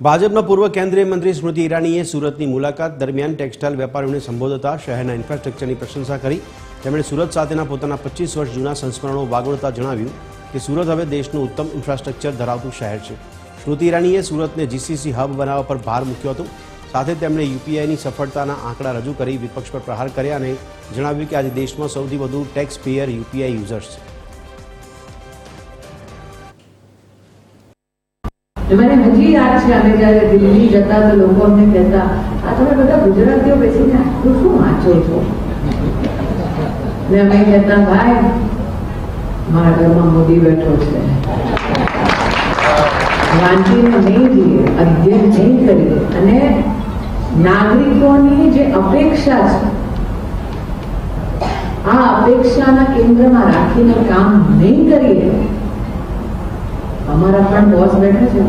ભાજપના પૂર્વ કેન્દ્રીય મંત્રી સ્મૃતિ ઈરાનીએ સુરતની મુલાકાત દરમિયાન ટેક્સટાઇલ વેપારીઓને સંબોધતા શહેરના ઇન્ફ્રાસ્ટ્રક્ચરની પ્રશંસા કરી. તેમણે સુરત સાથેના પોતાના 25 વર્ષ જૂના સંસ્મરણો વાગોળતા જણાવ્યું કે સુરત હવે દેશનું ઉત્તમ ઇન્ફ્રાસ્ટ્રક્ચર ધરાવતું શહેર છે. સ્મૃતિ ઈરાનીએ સુરતને જીસીસી હબ બનાવવા પર ભાર મૂક્યો હતો. સાથે તેમણે યુપીઆઈની સફળતાના આંકડા રજૂ કરી વિપક્ષ પર પ્રહાર કર્યા અને જણાવ્યું કે આજે દેશમાં સૌથી વધુ ટેક્સ પેયર યુપીઆઈ યુઝર્સ છે. મને હજી યાદ છે, અમે જ્યારે દિલ્હી જતા તો લોકો અમને કહેતા, આ તમે બધા ગુજરાતીઓ બેસીને આટલું શું વાંચો છો? ને અમે કહેતા, ભાઈ મારા ઘરમાં મોદી બેઠો છે, વાંચીને નહીં જઈએ, અધ્યયન નહીં કરીએ અને નાગરિકોની જે અપેક્ષા છે આ અપેક્ષાના કેન્દ્રમાં રાખીને કામ નહીં કરીએ, અમારા પણ બોસ બેઠા છે.